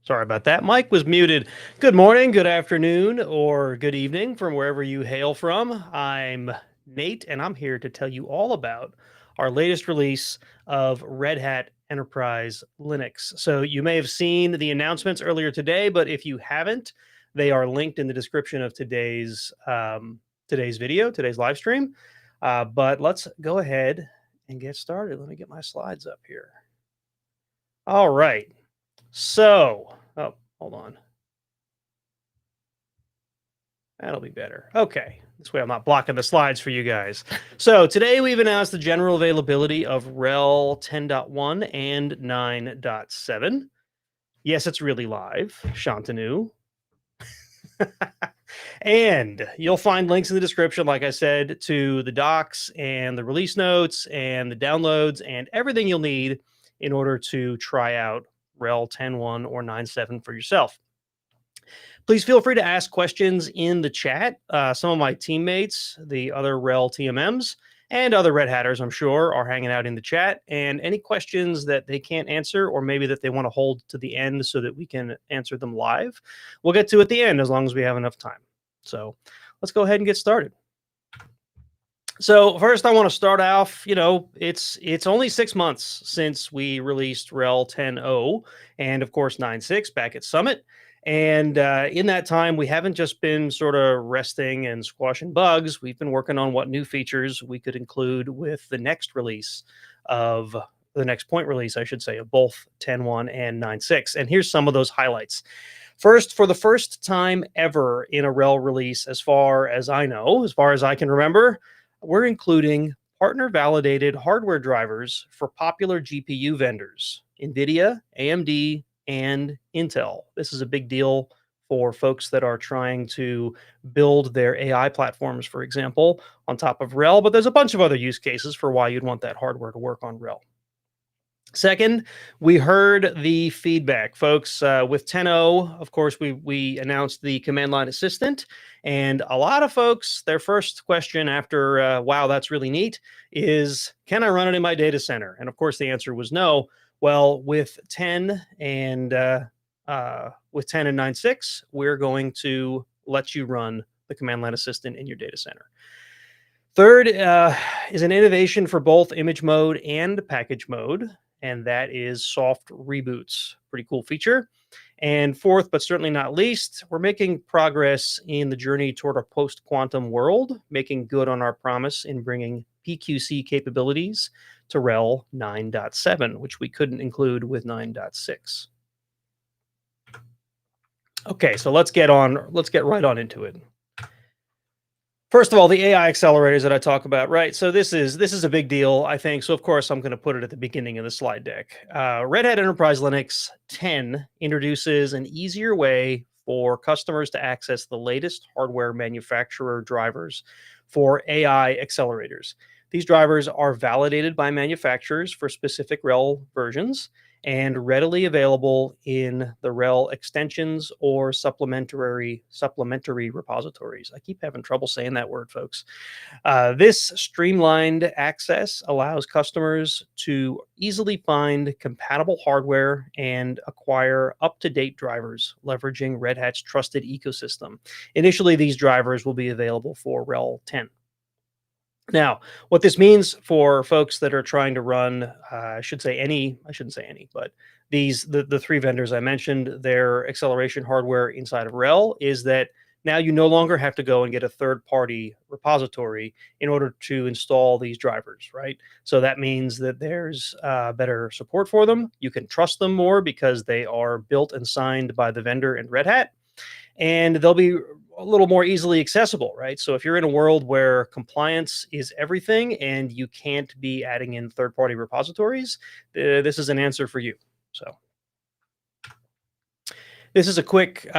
Sorry about that. Mike was muted. Good morning, good afternoon, or good evening from wherever you hail from. I'm Nate, and I'm here to tell you all about our latest release of Red Hat Enterprise Linux. So you may have seen the announcements earlier today, but if you haven't, they are linked in the description of today's video, today's live stream. But let's go ahead and get started. Let me get my slides up here. All right. So, oh, hold on. That'll be better. Okay. This way I'm not blocking the slides for you guys. So today we've announced the general availability of RHEL 10.1 and 9.7. Yes, it's really live. Shantanu. And you'll find links in the description, like I said, to the docs and the release notes and the downloads and everything you'll need in order to try out RHEL 10.1 or 9.7 for yourself. Please feel free to ask questions in the chat. Some of my teammates, the other RHEL TMMs, and other Red Hatters, I'm sure, are hanging out in the chat. And any questions that they can't answer, or maybe that they want to hold to the end so that we can answer them live, we'll get to at the end as long as we have enough time. So let's go ahead and get started. So first, I want to start off. It's only 6 months since we released RHEL 10.0 and of course 9.6 back at Summit. And in that time, we haven't just been sort of resting and squashing bugs. We've been working on what new features we could include with the next release of the next point release, I should say, of both 10.1 and 9.6. And here's some of those highlights. First, for the first time ever in a RHEL release, as far as I know, as far as I can remember, we're including partner-validated hardware drivers for popular GPU vendors, NVIDIA, AMD, and Intel. This is a big deal for folks that are trying to build their AI platforms, for example, on top of RHEL, but there's a bunch of other use cases for why you'd want that hardware to work on RHEL. Second, we heard the feedback, folks. With 10.0, of course, we announced the command line assistant, and a lot of folks, their first question after, wow, that's really neat, is, can I run it in my data center? And of course, the answer was no. Well, with 10 and 9.6, we're going to let you run the command line assistant in your data center. Third is an innovation for both image mode and package mode, and that is soft reboots. Pretty cool feature. And fourth, but certainly not least, we're making progress in the journey toward a post-quantum world, making good on our promise in bringing PQC capabilities to RHEL 9.7, which we couldn't include with 9.6. Okay, so let's get right on into it. First of all, the AI accelerators that I talk about, right? So this is a big deal, I think. So of course, I'm going to put it at the beginning of the slide deck. Red Hat Enterprise Linux 10 introduces an easier way for customers to access the latest hardware manufacturer drivers for AI accelerators. These drivers are validated by manufacturers for specific RHEL versions and readily available in the RHEL extensions or supplementary repositories. I keep having trouble saying that word, folks. This streamlined access allows customers to easily find compatible hardware and acquire up-to-date drivers, leveraging Red Hat's trusted ecosystem. Initially, these drivers will be available for RHEL 10. Now, what this means for folks that are trying to run, I shouldn't say any, but the three vendors I mentioned, their acceleration hardware inside of RHEL, is that now you no longer have to go and get a third-party repository in order to install these drivers, right? So that means that there's better support for them. You can trust them more because they are built and signed by the vendor and Red Hat, and they'll be a little more easily accessible, right? So if you're in a world where compliance is everything and you can't be adding in third-party repositories, this is an answer for you. So this is a quick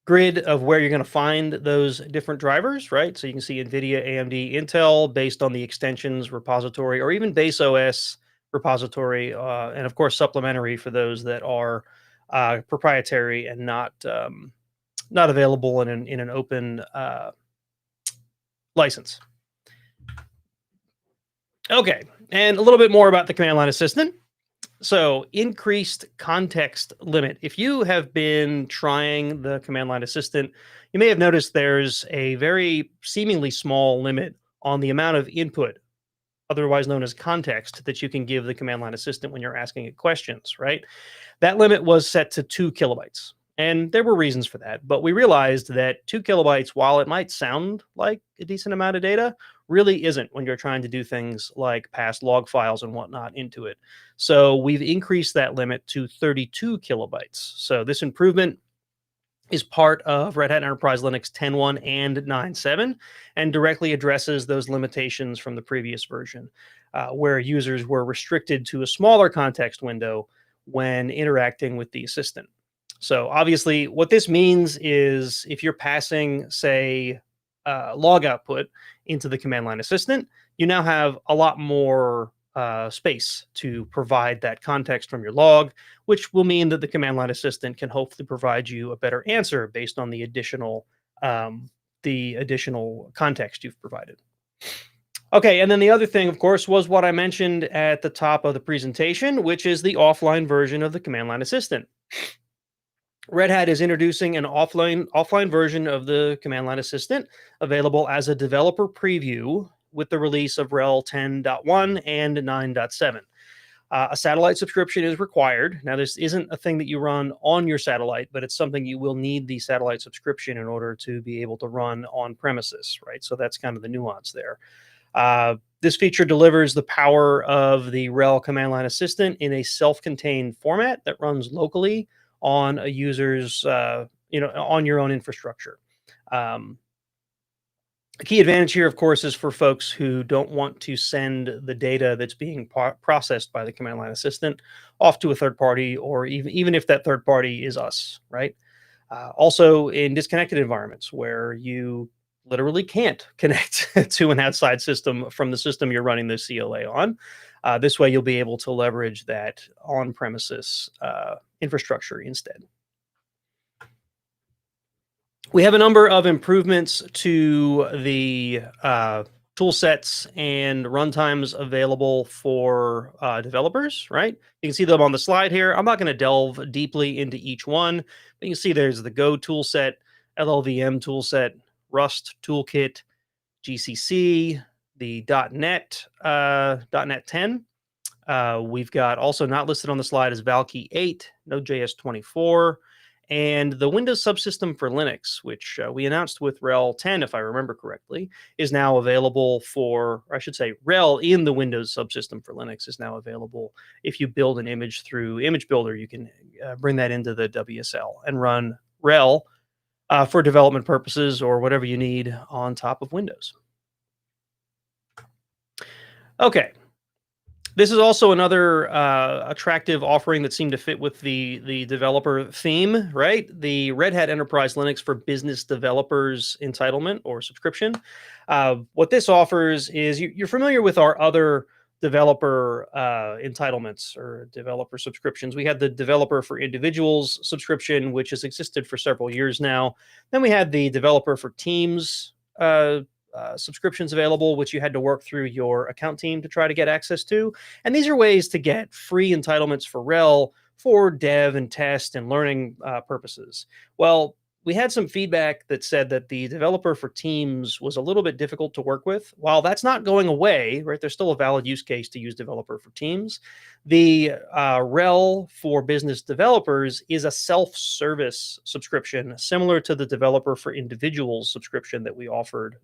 grid of where you're going to find those different drivers, right? So you can see NVIDIA, AMD, Intel, based on the extensions repository, or even base OS repository, and of course supplementary for those that are proprietary and not available in an open license. Okay, and a little bit more about the command line assistant. So, increased context limit. If you have been trying the command line assistant, you may have noticed there's a very seemingly small limit on the amount of input, otherwise known as context, that you can give the command line assistant when you're asking it questions, right? That limit was set to 2 kilobytes. And there were reasons for that. But we realized that 2 kilobytes, while it might sound like a decent amount of data, really isn't when you're trying to do things like pass log files and whatnot into it. So we've increased that limit to 32 kilobytes. So this improvement is part of Red Hat Enterprise Linux 10.1 and 9.7 and directly addresses those limitations from the previous version, where users were restricted to a smaller context window when interacting with the assistant. So obviously, what this means is if you're passing, say, log output into the command line assistant, you now have a lot more space to provide that context from your log, which will mean that the command line assistant can hopefully provide you a better answer based on the additional context you've provided. Okay, and then the other thing, of course, was what I mentioned at the top of the presentation, which is the offline version of the command line assistant. Red Hat is introducing an offline version of the command line assistant available as a developer preview with the release of RHEL 10.1 and 9.7. A satellite subscription is required. Now, this isn't a thing that you run on your satellite, but it's something you will need the satellite subscription in order to be able to run on premises, right? So that's kind of the nuance there. This feature delivers the power of the RHEL command line assistant in a self-contained format that runs locally on a user's, on your own infrastructure. A key advantage here, of course, is for folks who don't want to send the data that's being processed by the command line assistant off to a third party, or even if that third party is us, right? Also, in disconnected environments where you literally can't connect to an outside system from the system you're running the CLA on. This way, you'll be able to leverage that on-premises infrastructure instead. We have a number of improvements to the tool sets and runtimes available for developers, right? You can see them on the slide here. I'm not going to delve deeply into each one, but you can see there's the Go toolset, LLVM toolset, Rust toolkit, GCC, the .NET 10. We've got also not listed on the slide is Valkey 8, Node.js 24, and the Windows subsystem for Linux, which we announced with RHEL 10, if I remember correctly, is now available for, or I should say, RHEL in the Windows subsystem for Linux is now available. If you build an image through Image Builder, you can bring that into the WSL and run RHEL for development purposes or whatever you need on top of Windows. Okay. This is also another attractive offering that seemed to fit with the developer theme, right? The Red Hat Enterprise Linux for Business Developers entitlement or subscription. What this offers is you're familiar with our other developer entitlements or developer subscriptions. We had the Developer for Individuals subscription, which has existed for several years now. Then we had the Developer for Teams subscriptions available, which you had to work through your account team to try to get access to. And these are ways to get free entitlements for RHEL for dev and test and learning purposes. Well, we had some feedback that said that the Developer for Teams was a little bit difficult to work with. While that's not going away, right? There's still a valid use case to use Developer for Teams. The RHEL for Business Developers is a self-service subscription, similar to the Developer for Individuals subscription that we've offered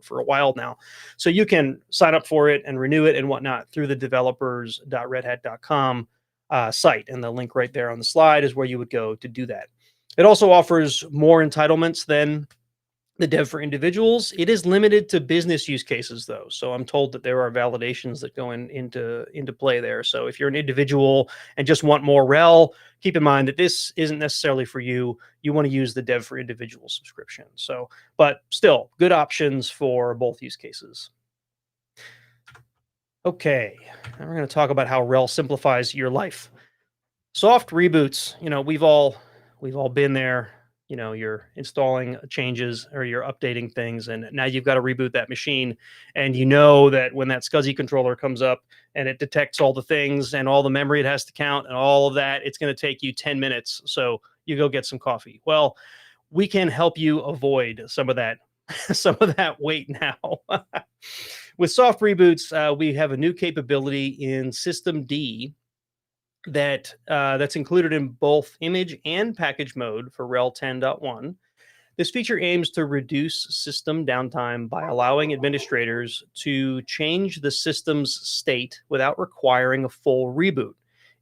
for a while now. So you can sign up for it and renew it and whatnot through the developers.redhat.com site, and the link right there on the slide is where you would go to do that. It also offers more entitlements than the Dev for Individuals. It is limited to business use cases, though. So I'm told that there are validations that go into play there. So if you're an individual and just want more RHEL, keep in mind that this isn't necessarily for you. You want to use the Dev for Individuals subscription. So, but still, good options for both use cases. Okay, now we're going to talk about how RHEL simplifies your life. Soft reboots. You know, we've all been there. you're installing changes or you're updating things, and now you've got to reboot that machine. And you know that when that SCSI controller comes up and it detects all the things and all the memory it has to count and all of that, it's going to take you 10 minutes. So you go get some coffee. Well, we can help you avoid some of that some of that wait now. With soft reboots, we have a new capability in System D that's included in both image and package mode for RHEL 10.1. This feature aims to reduce system downtime by allowing administrators to change the system's state without requiring a full reboot.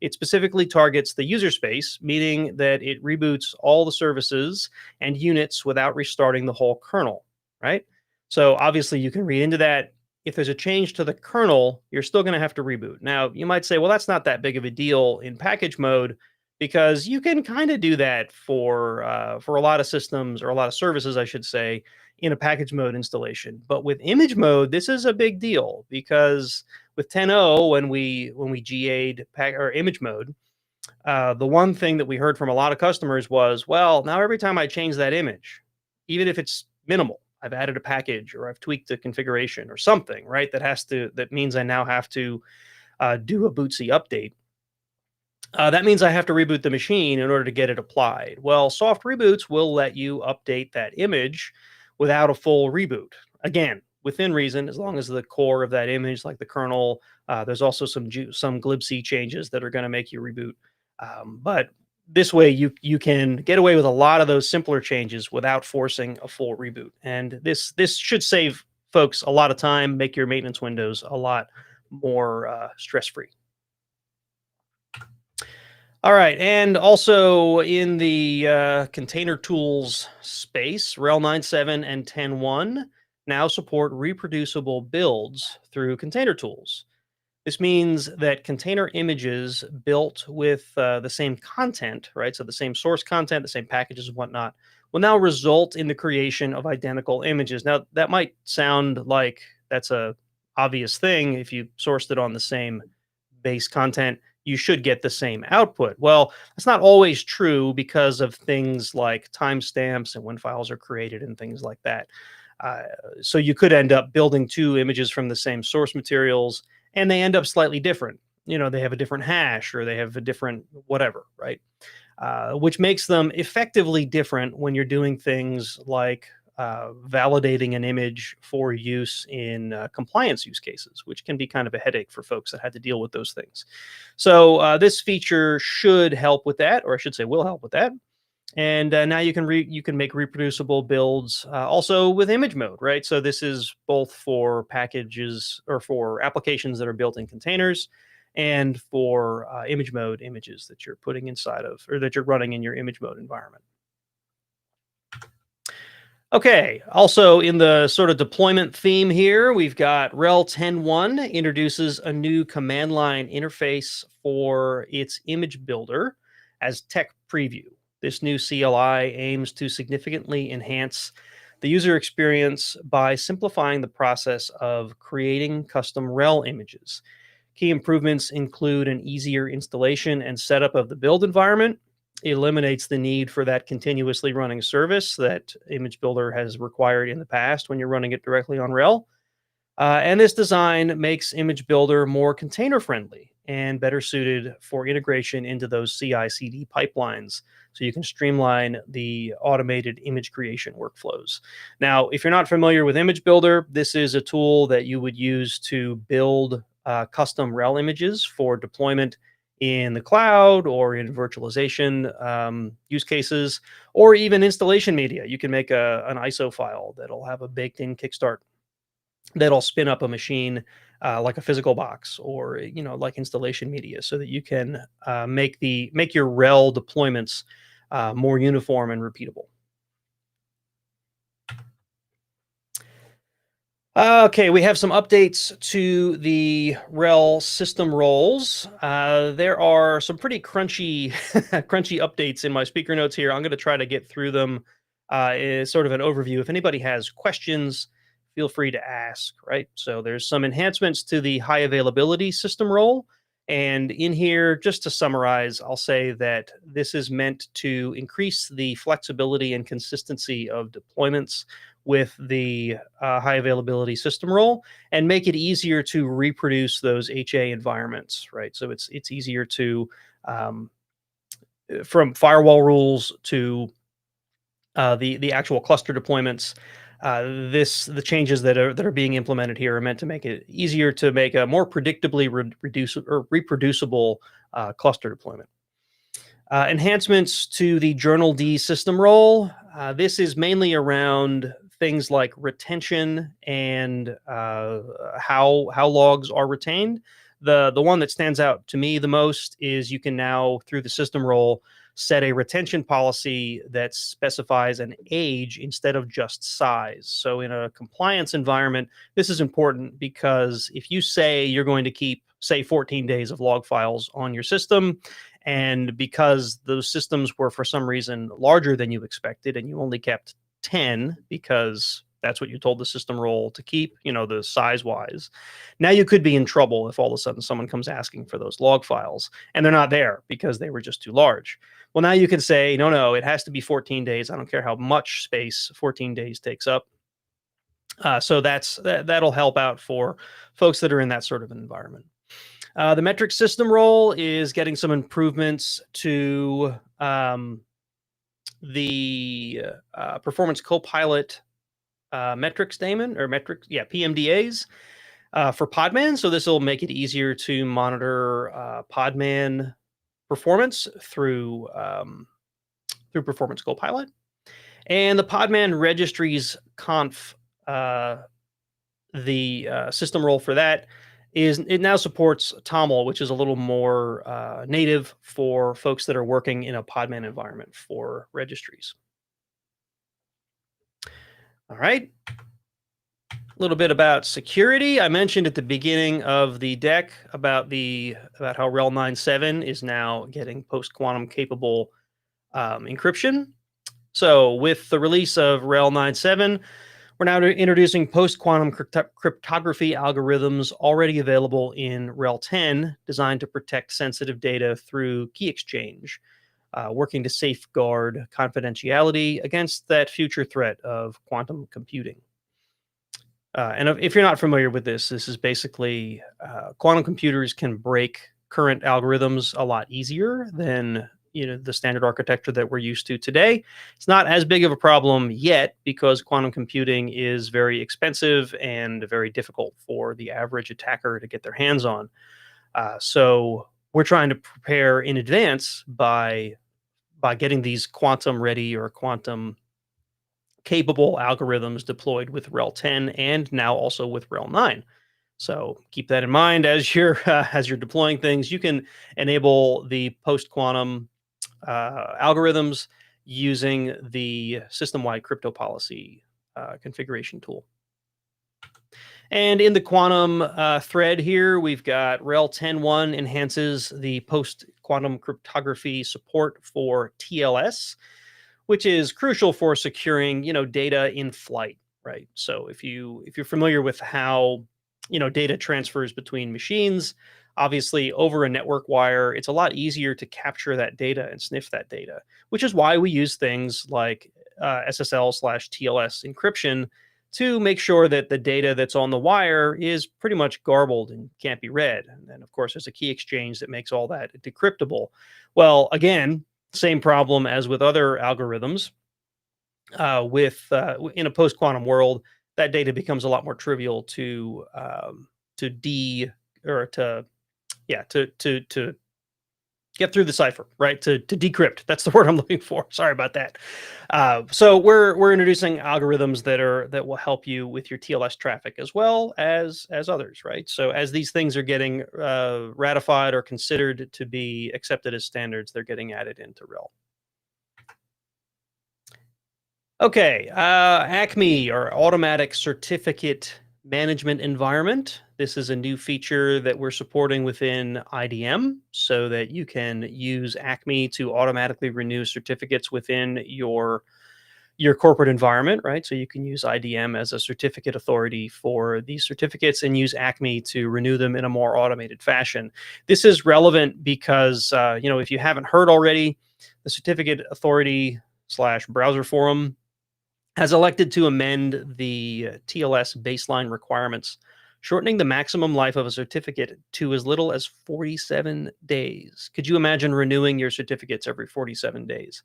It specifically targets the user space, meaning that it reboots all the services and units without restarting the whole kernel, right? So obviously you can read into that. If there's a change to the kernel, you're still going to have to reboot. Now, you might say, well, that's not that big of a deal in package mode, because you can kind of do that for a lot of systems, or a lot of services, I should say, in a package mode installation. But with image mode, this is a big deal, because with 10.0, when we GA'd or image mode, the one thing that we heard from a lot of customers was, well, now every time I change that image, even if it's minimal, I've added a package or I've tweaked the configuration or something, right? That means I now have to do a bootsy update. That means I have to reboot the machine in order to get it applied. Well, soft reboots will let you update that image without a full reboot. Again, within reason, as long as the core of that image, like the kernel, there's also some glibc changes that are going to make you reboot. But this way, you can get away with a lot of those simpler changes without forcing a full reboot. And this should save folks a lot of time, make your maintenance windows a lot more stress-free. All right, and also in the container tools space, RHEL 9.7 and 10.1 now support reproducible builds through container tools. This means that container images built with the same content, right? So the same source content, the same packages and whatnot, will now result in the creation of identical images. Now, that might sound like that's a obvious thing. If you sourced it on the same base content, you should get the same output. Well, that's not always true because of things like timestamps and when files are created and things like that. So you could end up building two images from the same source materials, and they end up slightly different. They have a different hash, or they have a different whatever, right? Which makes them effectively different when you're doing things like validating an image for use in compliance use cases, which can be kind of a headache for folks that had to deal with those things. So this feature should help with that, or I should say will help with that. And now you can make reproducible builds also with image mode, right? So this is both for packages or for applications that are built in containers, and for image mode images that you're putting inside of, or that you're running in your image mode environment. Okay, also in the sort of deployment theme here, we've got RHEL 10.1 introduces a new command line interface for its image builder as tech preview. This new CLI aims to significantly enhance the user experience by simplifying the process of creating custom RHEL images. Key improvements include an easier installation and setup of the build environment. It eliminates the need for that continuously running service that Image Builder has required in the past when you're running it directly on RHEL. And this design makes Image Builder more container friendly and better suited for integration into those CI/CD pipelines, so you can streamline the automated image creation workflows. Now, if you're not familiar with Image Builder, this is a tool that you would use to build custom RHEL images for deployment in the cloud or in virtualization use cases, or even installation media. You can make an ISO file that'll have a baked-in kickstart that'll spin up a machine like a physical box, or like installation media, so that you can make your RHEL deployments more uniform and repeatable. Okay, we have some updates to the RHEL system roles. There are some pretty crunchy crunchy updates in my speaker notes here. I'm going to try to get through them as sort of an overview. If anybody has questions, feel free to ask, right? So there's some enhancements to the high availability system role, And in here, just to summarize, I'll say that this is meant to increase the flexibility and consistency of deployments with the high availability system role, and make it easier to reproduce those HA environments, right? So it's easier to um, from firewall rules to the actual cluster deployments. The changes that are being implemented here are meant to make it easier to make a more predictably reproducible cluster deployment. Enhancements to the journal D system role. This is mainly around things like retention and how logs are retained. The one that stands out to me the most is you can now, through the system role, set a retention policy that specifies an age instead of just size. So in a compliance environment, this is important because if you say you're going to keep, say, 14 days of log files on your system, and because those systems were for some reason larger than you expected and you only kept 10 because that's what you told the system role to keep, the size wise. Now you could be in trouble if all of a sudden someone comes asking for those log files and they're not there because they were just too large. Well, now you can say, no, it has to be 14 days. I don't care how much space 14 days takes up. So that'll help out for folks that are in that sort of an environment. The metric system role is getting some improvements to the performance copilot metrics daemon or PMDAs for Podman. So this will make it easier to monitor Podman performance through Performance Copilot. And the Podman registries conf, the system role for that is it now supports TOML, which is a little more native for folks that are working in a Podman environment for registries. All right. A little bit about security. I mentioned at the beginning of the deck about how RHEL 9.7 is now getting post-quantum capable encryption. So with the release of RHEL 9.7, we're now introducing post-quantum cryptography algorithms already available in RHEL 10, designed to protect sensitive data through key exchange, working to safeguard confidentiality against that future threat of quantum computing. And if you're not familiar with this is basically quantum computers can break current algorithms a lot easier than the standard architecture that we're used to today. It's not as big of a problem yet because quantum computing is very expensive and very difficult for the average attacker to get their hands on. So we're trying to prepare in advance by getting these quantum ready or quantum capable algorithms deployed with RHEL 10 and now also with RHEL 9. So keep that in mind as you're deploying things. You can enable the post-quantum algorithms using the system-wide crypto policy configuration tool. And in the quantum thread here, we've got RHEL 10.1 enhances the post-quantum cryptography support for TLS, which is crucial for securing, data in flight, right? So if you're familiar with how, data transfers between machines, obviously over a network wire, it's a lot easier to capture that data and sniff that data, which is why we use things like SSL/TLS encryption to make sure that the data that's on the wire is pretty much garbled and can't be read. And then, of course, there's a key exchange that makes all that decryptable. Well, again, same problem as with other algorithms. In a post-quantum world, that data becomes a lot more trivial to get through the cipher, right? To decrypt. That's the word I'm looking for. Sorry about that. So we're introducing algorithms that will help you with your TLS traffic as well as others, right? So as these things are getting ratified or considered to be accepted as standards, they're getting added into RHEL. Okay, ACME, or Automatic Certificate Management Environment. This is a new feature that we're supporting within IDM so that you can use ACME to automatically renew certificates within your your corporate environment, right? So you can use IDM as a certificate authority for these certificates and use ACME to renew them in a more automated fashion. This is relevant because, if you haven't heard already, the certificate authority slash browser forum has elected to amend the TLS baseline requirements, shortening the maximum life of a certificate to as little as 47 days. Could you imagine renewing your certificates every 47 days?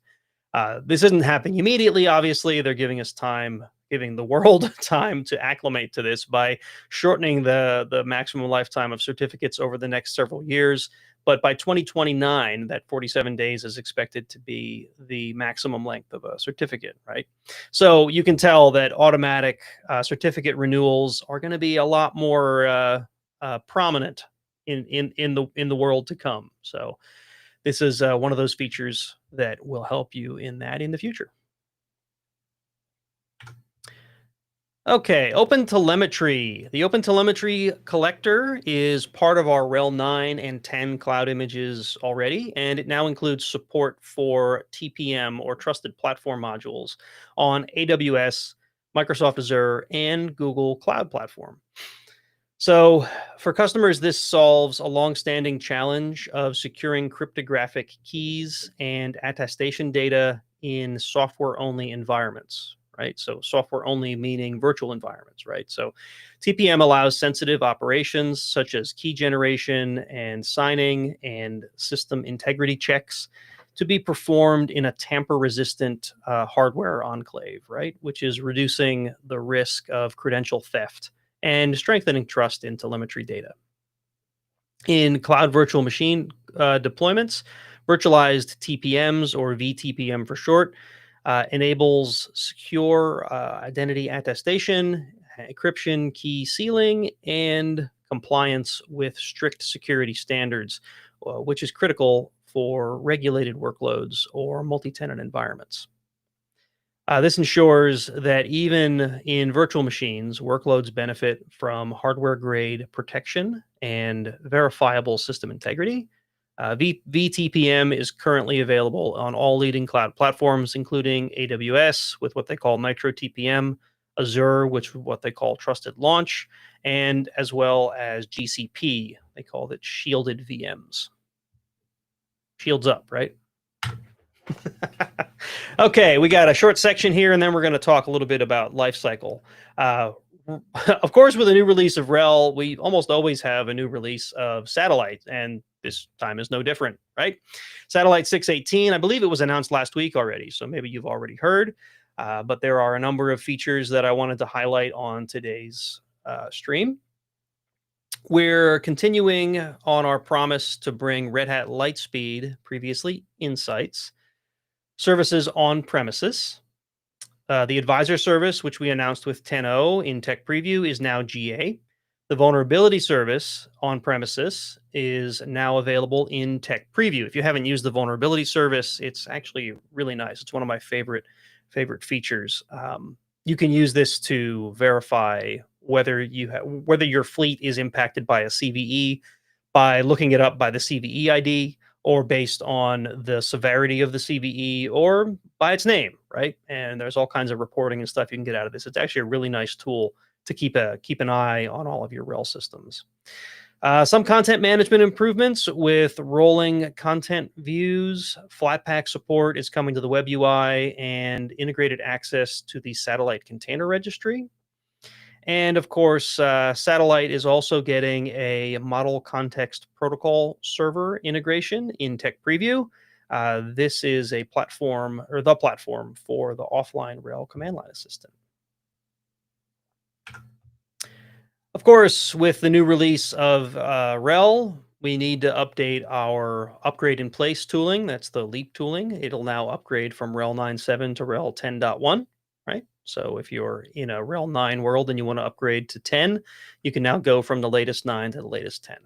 This isn't happening immediately. Obviously, they're giving us time, giving the world time to acclimate to this by shortening the maximum lifetime of certificates over the next several years. But by 2029, that 47 days is expected to be the maximum length of a certificate, right? So you can tell that automatic certificate renewals are going to be a lot more prominent in the world to come. So this is one of those features that will help you in that in the future. Okay, OpenTelemetry. The OpenTelemetry collector is part of our RHEL 9 and 10 cloud images already, and it now includes support for TPM or Trusted Platform modules on AWS, Microsoft Azure, and Google Cloud Platform. So, for customers, this solves a long-standing challenge of securing cryptographic keys and attestation data in software-only environments, right? So, software-only meaning virtual environments, right? So, TPM allows sensitive operations such as key generation and signing and system integrity checks to be performed in a tamper-resistant hardware enclave, right? Which is reducing the risk of credential theft and strengthening trust in telemetry data. In cloud virtual machine deployments, virtualized TPMs, or VTPM for short, enables secure identity attestation, encryption, key sealing, and compliance with strict security standards, which is critical for regulated workloads or multi-tenant environments. This ensures that even in virtual machines, workloads benefit from hardware grade protection and verifiable system integrity. VTPM is currently available on all leading cloud platforms, including AWS with what they call Nitro TPM, Azure, which is what they call Trusted Launch, and as well as GCP. They call it Shielded VMs. Shields up, right? Okay, we got a short section here, and then we're going to talk a little bit about lifecycle. Of course, with a new release of RHEL, we almost always have a new release of Satellite, and this time is no different, right? Satellite 618, I believe it was announced last week already, so maybe you've already heard, but there are a number of features that I wanted to highlight on today's stream. We're continuing on our promise to bring Red Hat Lightspeed, previously Insights, services on premises. The advisor service, which we announced with 10.0 in tech preview, is now GA. The vulnerability service on premises is now available in tech preview. If you haven't used the vulnerability service, it's actually really nice. It's one of my favorite features. You can use this to verify whether your fleet is impacted by a CVE by looking it up by the CVE ID, or based on the severity of the CVE, or by its name, right? And there's all kinds of reporting and stuff you can get out of this. It's actually a really nice tool to keep an eye on all of your RHEL systems. Some content management improvements with rolling content views. Flatpak support is coming to the web UI, and integrated access to the satellite container registry. And of course, Satellite is also getting a model context protocol server integration in tech preview. This is a platform, or the platform, for the offline RHEL command line assistant. Of course, with the new release of RHEL, we need to update our upgrade in place tooling. That's the LEAPP tooling. It'll now upgrade from RHEL 9.7 to RHEL 10.1, right? So if you're in a RHEL 9 world and you want to upgrade to 10, you can now go from the latest 9 to the latest 10.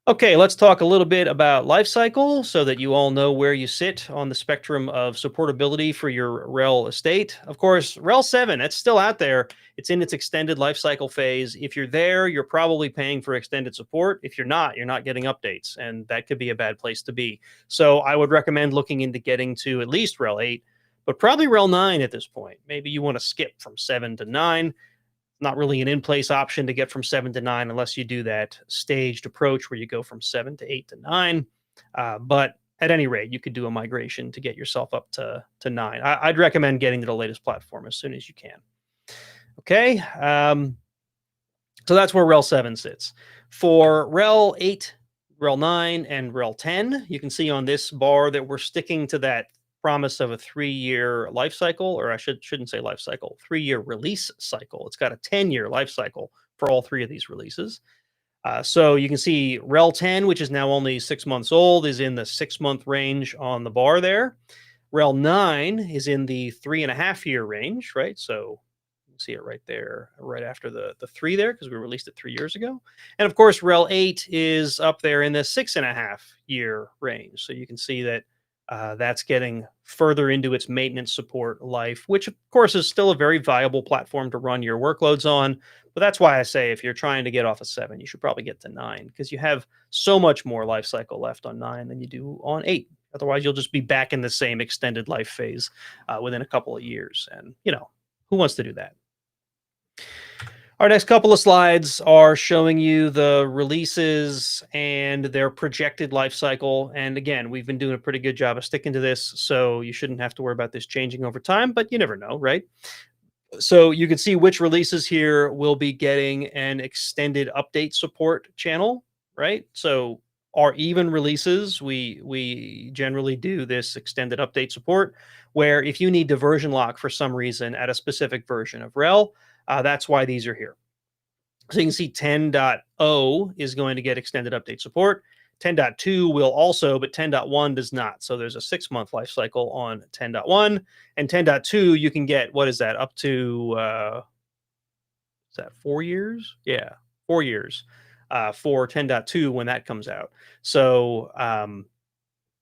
Okay, let's talk a little bit about lifecycle so that you all know where you sit on the spectrum of supportability for your RHEL estate. Of course, RHEL 7, that's still out there. It's in its extended lifecycle phase. If you're there, you're probably paying for extended support. If you're not getting updates, and that could be a bad place to be. So I would recommend looking into getting to at least RHEL 8, but probably RHEL 9 at this point. Maybe you want to skip from 7 to 9. Not really an in-place option to get from 7 to 9 unless you do that staged approach where you go from 7 to 8 to 9. But at any rate, you could do a migration to get yourself up to 9. I'd recommend getting to the latest platform as soon as you can. Okay, so that's where RHEL 7 sits. For RHEL 8, RHEL 9, and RHEL 10, you can see on this bar that we're sticking to that promise of a 3-year life cycle, or I shouldn't say life cycle, 3-year release cycle. It's got a 10-year life cycle for all 3 of these releases. So you can see RHEL 10, which is now only 6 months old, is in the 6-month range on the bar there. RHEL 9 is in the 3.5-year range, right? So you can see it right there, right after the 3 there, because we released it 3 years ago. And of course, RHEL 8 is up there in the 6.5-year range. So you can see that that's getting further into its maintenance support life, which of course is still a very viable platform to run your workloads on. But that's why I say if you're trying to get off of 7, you should probably get to 9 because you have so much more life cycle left on 9 than you do on 8. Otherwise, you'll just be back in the same extended life phase within a couple of years. And, who wants to do that? Our next couple of slides are showing you the releases and their projected life cycle. And again, we've been doing a pretty good job of sticking to this, so you shouldn't have to worry about this changing over time, but you never know, right? So you can see which releases here will be getting an extended update support channel, right? So our even releases, we generally do this extended update support, where if you need to version lock for some reason at a specific version of RHEL, that's why these are here. So you can see 10.0 is going to get extended update support. 10.2 will also, but 10.1 does not. So there's a 6-month life cycle on 10.1. And 10.2, you can get, what is that, up to, is that 4 years? Yeah, 4 years for 10.2 when that comes out. So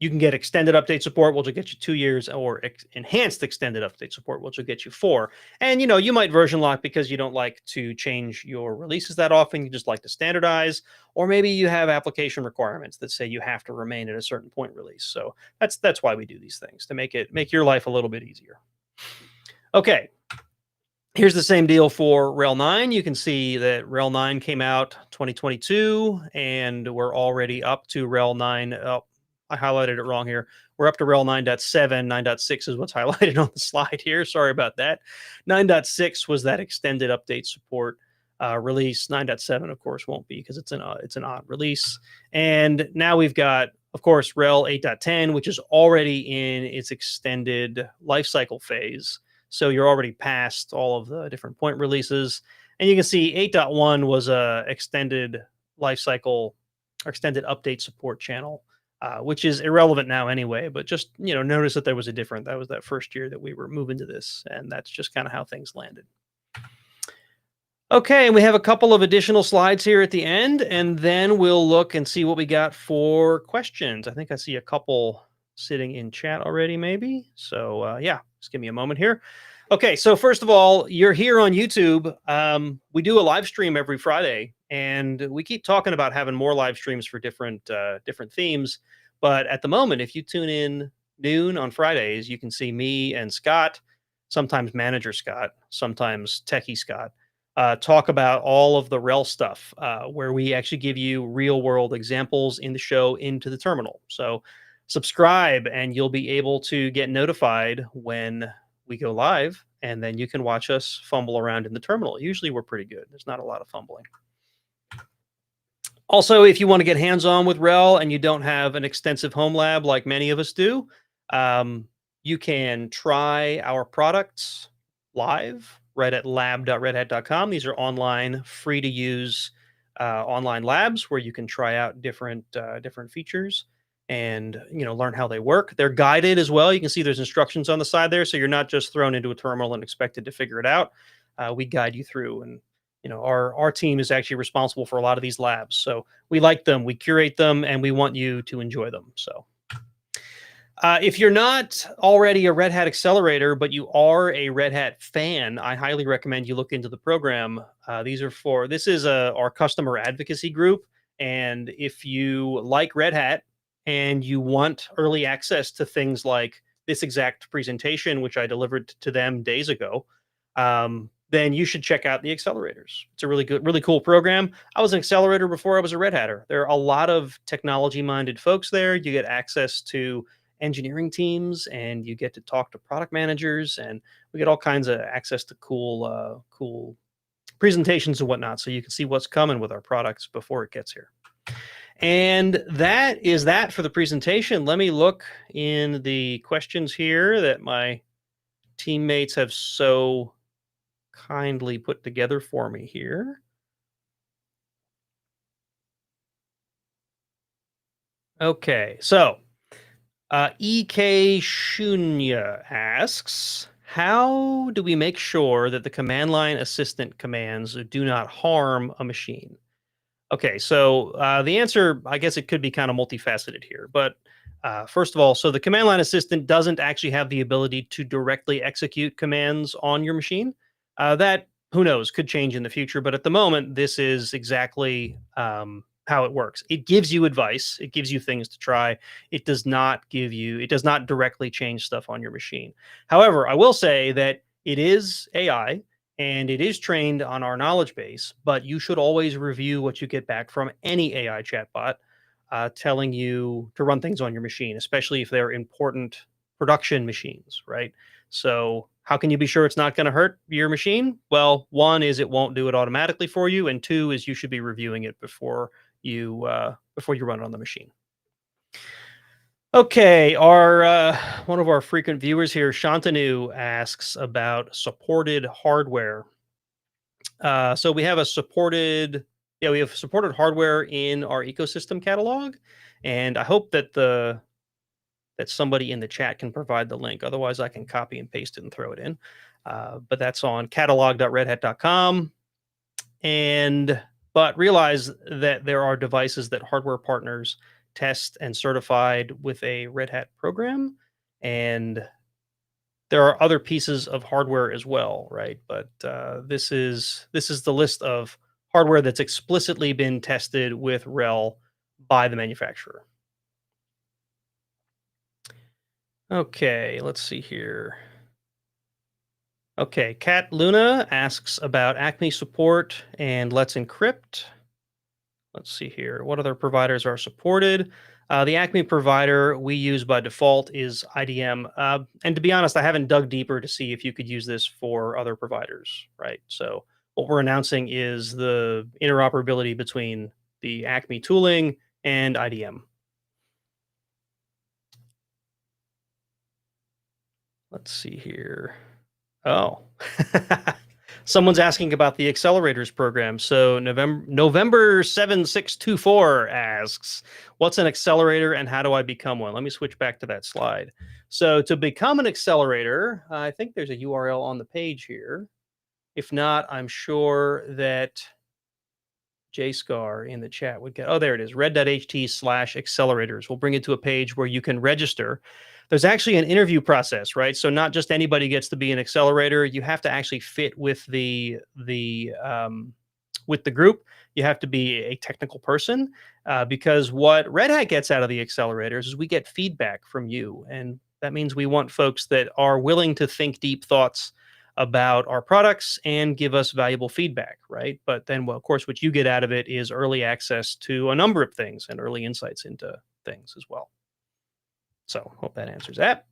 you can get extended update support, which will get you 2 years, or enhanced extended update support, which will get you 4. And, you might version lock because you don't like to change your releases that often. You just like to standardize, or maybe you have application requirements that say you have to remain at a certain point release. So that's why we do these things, to make your life a little bit easier. Okay. Here's the same deal for RHEL 9. You can see that RHEL 9 came out 2022, and we're already up to RHEL 9. Oh, I highlighted it wrong here. We're up to RHEL 9.7. 9.6 is what's highlighted on the slide here. Sorry about that. 9.6 was that extended update support release. 9.7, of course, won't be because it's an odd release. And now we've got, of course, RHEL 8.10, which is already in its extended lifecycle phase. So you're already past all of the different point releases. And you can see 8.1 was a extended lifecycle or extended update support channel. Which is irrelevant now anyway, but just, notice that there was that was that first year that we were moving to this, and that's just kind of how things landed. Okay, and we have a couple of additional slides here at the end, and then we'll look and see what we got for questions. I think I see a couple sitting in chat already, maybe. So yeah, just give me a moment here. Okay, so first of all, you're here on YouTube. We do a live stream every Friday, and we keep talking about having more live streams for different themes. But at the moment, if you tune in noon on Fridays, you can see me and Scott, sometimes Manager Scott, sometimes Techie Scott, talk about all of the RHEL stuff, where we actually give you real-world examples in the show into the terminal. So subscribe, and you'll be able to get notified when we go live, and then you can watch us fumble around in the terminal. Usually we're pretty good. There's not a lot of fumbling. Also, if you want to get hands-on with RHEL and you don't have an extensive home lab like many of us do, you can try our products live right at lab.redhat.com. These are online, free-to-use online labs where you can try out different features and learn how they work. They're guided as well. You can see there's instructions on the side there, so you're not just thrown into a terminal and expected to figure it out. We guide you through, and our team is actually responsible for a lot of these labs. So we like them, we curate them, and we want you to enjoy them. So if you're not already a Red Hat accelerator, but you are a Red Hat fan, I highly recommend you look into the program. This is our customer advocacy group. And if you like Red Hat and you want early access to things like this exact presentation, which I delivered to them days ago, then you should check out the accelerators. It's a really good, really cool program. I was an accelerator before I was a Red Hatter. There are a lot of technology-minded folks there. You get access to engineering teams, and you get to talk to product managers, and we get all kinds of access to cool presentations and whatnot, so you can see what's coming with our products before it gets here. And that is that for the presentation. Let me look in the questions here that my teammates have so kindly put together for me here. Okay, so EK Shunya asks, how do we make sure that the command line assistant commands do not harm a machine? Okay, so the answer, I guess it could be kind of multifaceted here. But first of all, so the command line assistant doesn't actually have the ability to directly execute commands on your machine. That, who knows, could change in the future. But at the moment, this is exactly how it works. It gives you advice, it gives you things to try. It does not directly change stuff on your machine. However, I will say that it is AI and it is trained on our knowledge base, but you should always review what you get back from any AI chatbot telling you to run things on your machine, especially if they're important production machines, right? So, how can you be sure it's not going to hurt your machine? Well, one is it won't do it automatically for you, and two is you should be reviewing it before you run it on the machine. Okay, our one of our frequent viewers here, Shantanu, asks about supported hardware. So we have we have supported hardware in our ecosystem catalog, and I hope that that somebody in the chat can provide the link. Otherwise, I can copy and paste it and throw it in. But that's on catalog.redhat.com. But realize that there are devices that hardware partners test and certified with a Red Hat program, and there are other pieces of hardware as well, right? But this is the list of hardware that's explicitly been tested with RHEL by the manufacturer. Okay, let's see here. Okay, Kat Luna asks about ACME support and Let's Encrypt. Let's see here. What other providers are supported? The Acme provider we use by default is IDM. And to be honest, I haven't dug deeper to see if you could use this for other providers, right? So what we're announcing is the interoperability between the Acme tooling and IDM. Let's see here. Oh, someone's asking about the accelerators program. So November 7624 asks, what's an accelerator and how do I become one? Let me switch back to that slide. So to become an accelerator, I think there's a URL on the page here. If not, I'm sure that JSCAR in the chat would get, oh, there it is, red.ht/accelerators. We'll bring it to a page where you can register. There's actually an interview process, right? So not just anybody gets to be an accelerator. You have to actually fit with the group. You have to be a technical person because what Red Hat gets out of the accelerators is we get feedback from you. And that means we want folks that are willing to think deep thoughts about our products and give us valuable feedback, right? But then, well, of course, what you get out of it is early access to a number of things and early insights into things as well. So hope that answers that.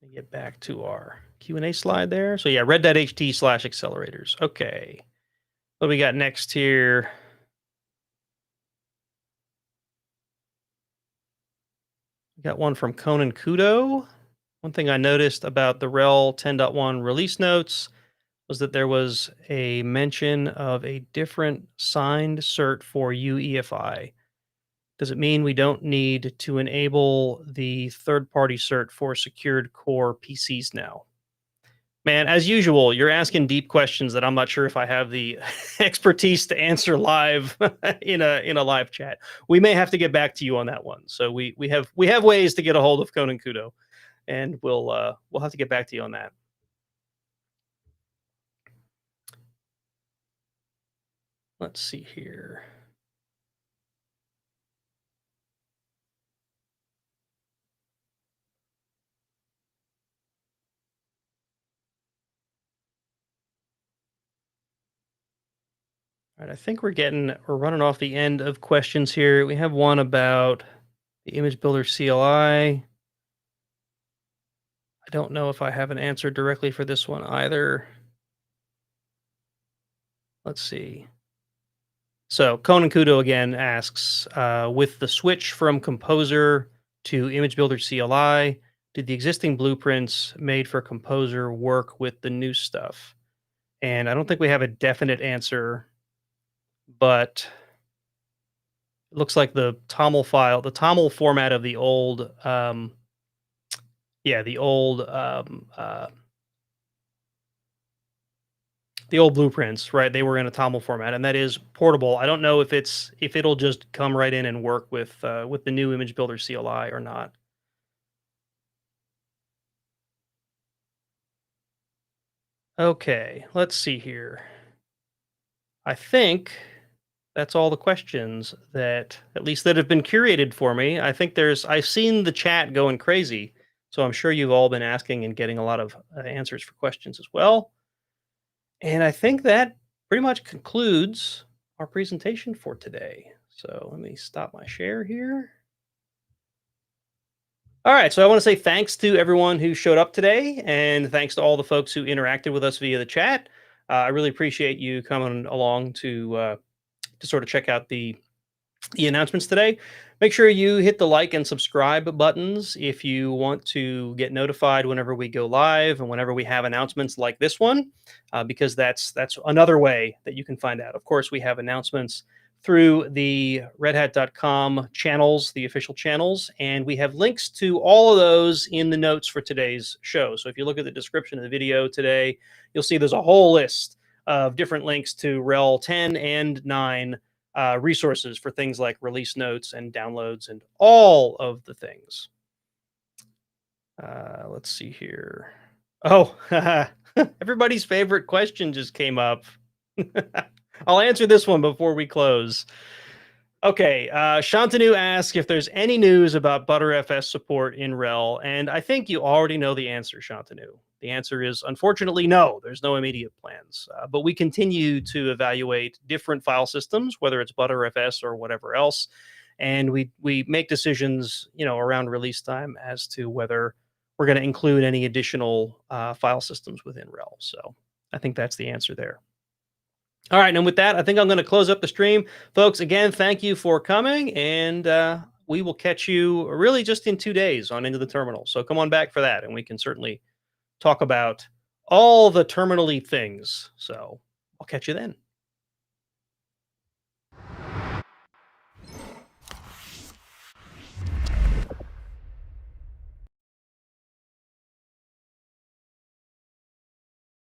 Let me get back to our Q&A slide there. So yeah, red.ht/accelerators. Okay. What do we got next here? We got one from Conan Kudo. One thing I noticed about the RHEL 10.1 release notes was that there was a mention of a different signed cert for UEFI. Does it mean we don't need to enable the third-party cert for secured core PCs now? Man, as usual, you're asking deep questions that I'm not sure if I have the expertise to answer live in a live chat. We may have to get back to you on that one. So we have ways to get a hold of Conan Kudo, and we'll have to get back to you on that. Let's see here. All right, I think we're running off the end of questions here. We have one about the image builder CLI. I don't know if I have an answer directly for this one either. Let's see. So Conan Kudo again asks, with the switch from Composer to Image Builder CLI, did the existing blueprints made for Composer work with the new stuff? And I don't think we have a definite answer, but it looks like the TOML file, the TOML format of the old, yeah, the old blueprints, right? They were in a TOML format, and that is portable. I don't know if it'll just come right in and work with the new Image Builder CLI or not. Okay, let's see here. I think that's all the questions that at least that have been curated for me. I think I've seen the chat going crazy, so I'm sure you've all been asking and getting a lot of answers for questions as well. And I think that pretty much concludes our presentation for today. So let me stop my share here. All right, so I want to say thanks to everyone who showed up today, and thanks to all the folks who interacted with us via the chat. I really appreciate you coming along to sort of check out the announcements today. Make sure you hit the like and subscribe buttons if you want to get notified whenever we go live and whenever we have announcements like this one, because that's another way that you can find out. Of course, we have announcements through the redhat.com channels, the official channels, and we have links to all of those in the notes for today's show. So if you look at the description of the video today, you'll see there's a whole list of different links to RHEL 10 and 9 resources for things like release notes and downloads and all of the things. Let's see here. Oh, everybody's favorite question just came up. I'll answer this one before we close. Okay, Shantanu asks if there's any news about ButterFS support in RHEL, and I think you already know the answer, Shantanu. The answer is unfortunately no. There's no immediate plans, but we continue to evaluate different file systems, whether it's ButterFS or whatever else, and we make decisions, around release time as to whether we're going to include any additional file systems within RHEL. So I think that's the answer there. All right, and with that, I think I'm going to close up the stream. Folks, again, thank you for coming, and we will catch you really just in 2 days on Into the Terminal. So come on back for that, and we can certainly talk about all the terminal-y things. So I'll catch you then.